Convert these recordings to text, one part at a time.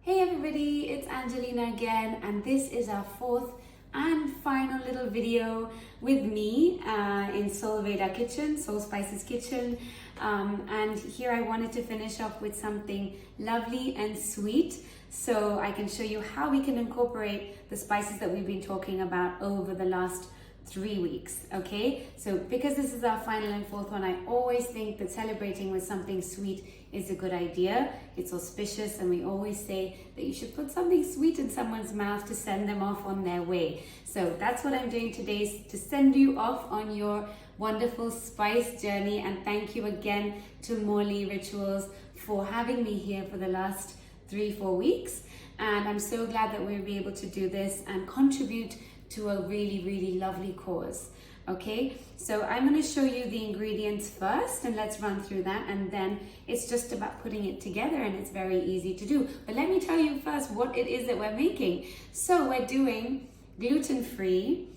Hey everybody, it's Anjalina again, and this is our fourth and final little video with me in Ayurveda kitchen, Soul Spices kitchen. And here I wanted to finish off with something lovely and sweet so I can show you how we can incorporate the spices that we've been talking about over the last 3 weeks. Okay, so because this is our final and fourth one, I always think that celebrating with something sweet is a good idea. It's auspicious, and we always say that you should put something sweet in someone's mouth to send them off on their way. So that's what I'm doing today, is to send you off on your wonderful spice journey. And thank you again to Morley Rituals for having me here for the last 3-4 weeks. And I'm so glad that we'll be able to do this and contribute to a really lovely cause. Okay, so I'm going to show you the ingredients first, and let's run through that, and then it's just about putting it together, and it's very easy to do. But let me tell you first what it is that we're making. So we're doing gluten-free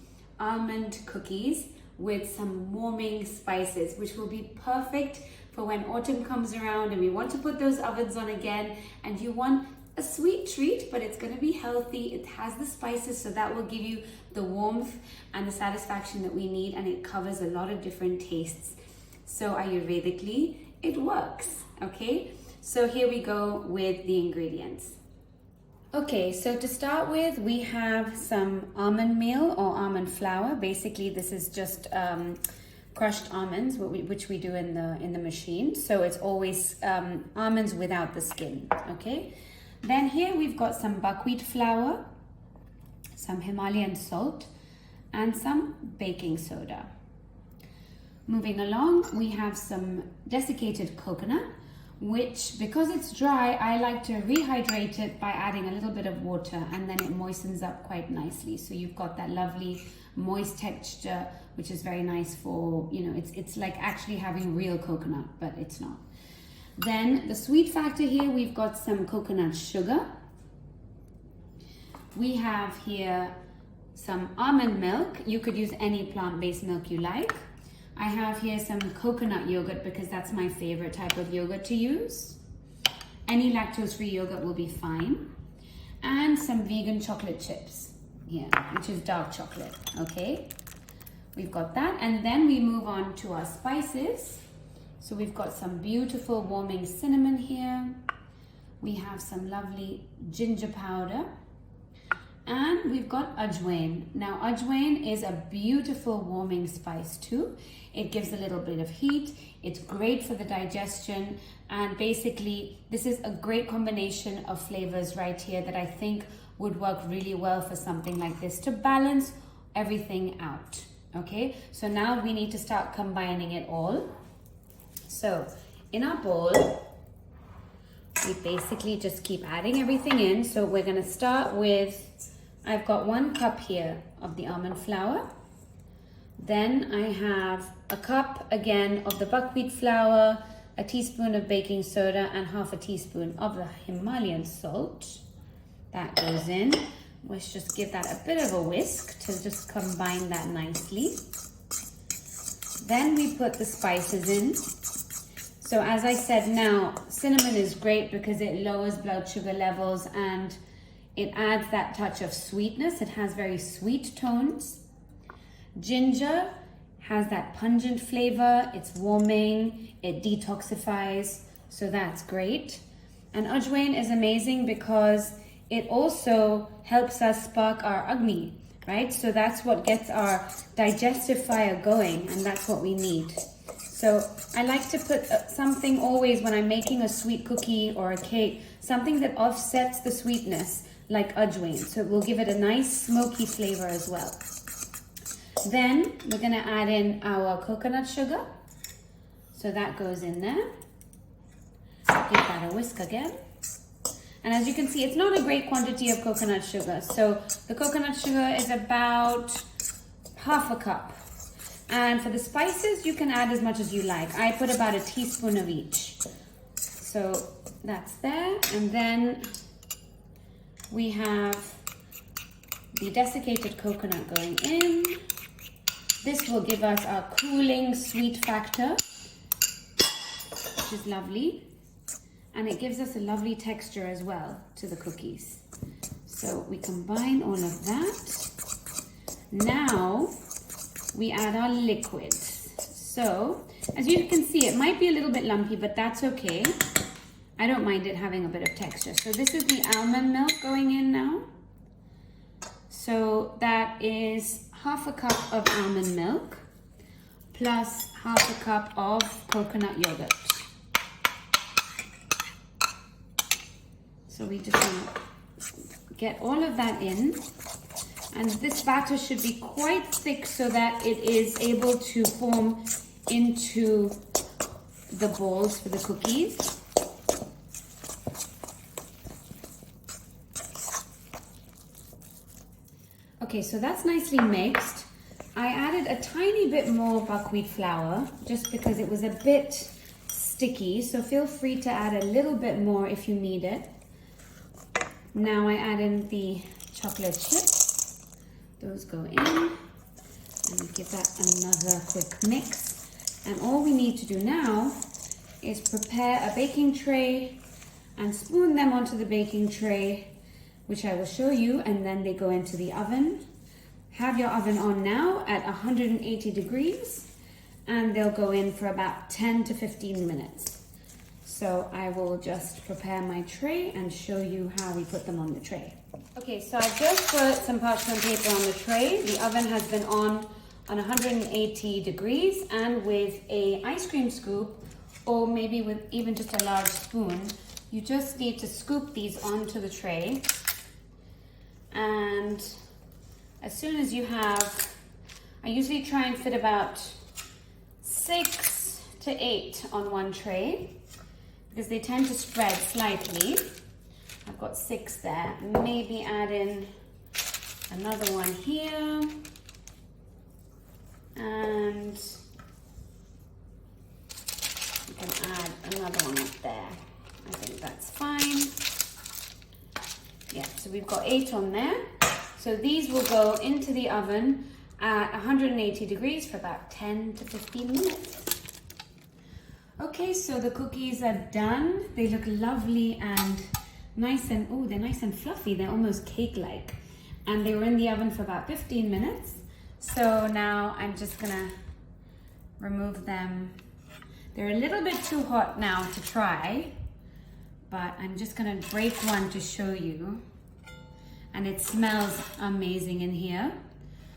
almond cookies with some warming spices, which will be perfect for when autumn comes around and we want to put those ovens on again, and you want a sweet treat, but it's going to be healthy. It has the spices, so that will give you the warmth and the satisfaction that we need, and it covers a lot of different tastes. So Ayurvedically, it works. Okay, so here we go with the ingredients. Okay, so to start with, we have some almond meal or almond flour. Basically, this is just crushed almonds, which we do in the machine. So it's always almonds without the skin. Okay. Then here we've got some buckwheat flour, some Himalayan salt, and some baking soda. Moving along, we have some desiccated coconut, which, because it's dry, I like to rehydrate it by adding a little bit of water, and then it moistens up quite nicely. So you've got that lovely moist texture, which is very nice for, you know, it's like actually having real coconut, but it's not. Then the sweet factor here, we've got some coconut sugar. We have here some almond milk. You could use any plant-based milk you like. I have here some coconut yogurt because that's my favorite type of yogurt to use. Any lactose-free yogurt will be fine. And some vegan chocolate chips here, which is dark chocolate, okay? We've got that, and then we move on to our spices. So we've got some beautiful warming cinnamon here. We have some lovely ginger powder. And we've got ajwain. Now ajwain is a beautiful warming spice too. It gives a little bit of heat. It's great for the digestion. And basically this is a great combination of flavors right here that I think would work really well for something like this to balance everything out. Okay, so now we need to start combining it all. So in our bowl, we basically just keep adding everything in. So we're going to start with, I've got 1 cup here of the almond flour. Then I have a cup again of the buckwheat flour, a teaspoon of baking soda, and half a teaspoon of the Himalayan salt. That goes in. Let's just give that a bit of a whisk to just combine that nicely. Then we put the spices in. So as I said, now cinnamon is great because it lowers blood sugar levels and it adds that touch of sweetness. It has very sweet tones. Ginger has that pungent flavor. It's warming, it detoxifies, so that's great. And ajwain is amazing because it also helps us spark our Agni, right? So that's what gets our digestive fire going, and that's what we need. So I like to put something always when I'm making a sweet cookie or a cake, something that offsets the sweetness, like ajwain. So it will give it a nice smoky flavor as well. Then we're gonna add in our coconut sugar. So that goes in there. Give that a whisk again. And as you can see, it's not a great quantity of coconut sugar. So the coconut sugar is about half a cup. And for the spices, you can add as much as you like. I put about a teaspoon of each. So that's there. And then we have the desiccated coconut going in. This will give us our cooling sweet factor, which is lovely. and it gives us a lovely texture as well to the cookies. So we combine all of that. Now we add our liquids. So as you can see, it might be a little bit lumpy, but that's okay. I don't mind it having a bit of texture. So this is the almond milk going in now. So that is half a cup of almond milk plus half a cup of coconut yogurt. So we just want to get all of that in. And this batter should be quite thick so that it is able to form into the balls for the cookies. Okay, so that's nicely mixed. I added a tiny bit more buckwheat flour just because it was a bit sticky, so feel free to add a little bit more if you need it. Now I add in the chocolate chips. Those go in, and give that another quick mix. And all we need to do now is prepare a baking tray and spoon them onto the baking tray, which I will show you, and then they go into the oven. Have your oven on now at 180 degrees, and they'll go in for about 10 to 15 minutes. So I will just prepare my tray and show you how we put them on the tray. Okay, so I've just put some parchment paper on the tray. The oven has been on 180 degrees, and with a ice cream scoop, or maybe with even just a large spoon, you just need to scoop these onto the tray. And as soon as you have, I usually try and fit about 6 to 8 on one tray because they tend to spread slightly. I've got 6 there. Maybe add in another one here, and you can add another one up there. I think that's fine. Yeah, so we've got 8 on there. So these will go into the oven at 180 degrees for about 10 to 15 minutes. Okay, so the cookies are done. They look lovely and nice, and oh, they're nice and fluffy. They're almost cake-like. And they were in the oven for about 15 minutes. So now I'm just gonna remove them. They're a little bit too hot now to try, but I'm just gonna break one to show you. And it smells amazing in here.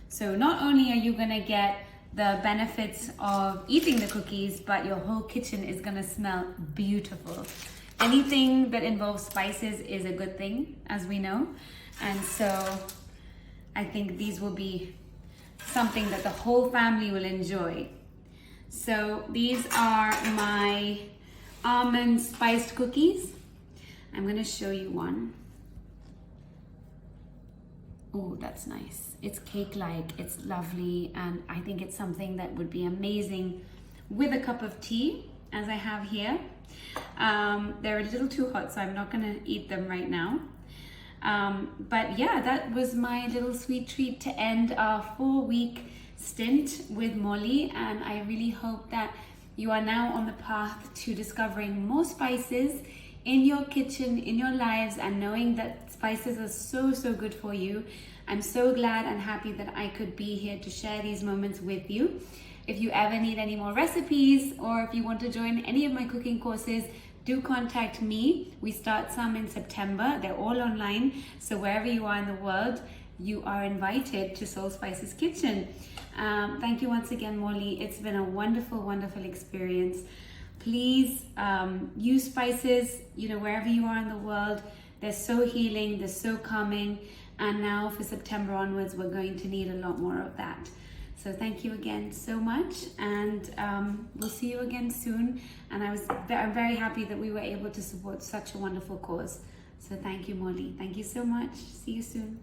So not only are you gonna get the benefits of eating the cookies, but your whole kitchen is gonna smell beautiful. Anything that involves spices is a good thing, as we know. And so I think these will be something that the whole family will enjoy. So these are my almond spiced cookies. I'm gonna show you one. Oh, that's nice. It's cake-like, it's lovely, and I think it's something that would be amazing with a cup of tea, as I have here. They're a little too hot, so I'm not gonna eat them right now. But yeah, that was my little sweet treat to end our 4-week stint with Molly, and I really hope that you are now on the path to discovering more spices in your kitchen, in your lives, and knowing that spices are so good for you. I'm so glad and happy that I could be here to share these moments with you. If you ever need any more recipes, or if you want to join any of my cooking courses, do contact me. We start some in September. They're all online, so wherever you are in the world, you are invited to Soul Spices Kitchen. Thank you once again, Molly. It's been a wonderful experience. Please use spices, wherever you are in the world. They're so healing, they're so calming, and now for September onwards, we're going to need a lot more of that. So thank you again so much, and we'll see you again soon. And I'm very happy that we were able to support such a wonderful cause. So thank you, Molly. Thank you so much. See you soon.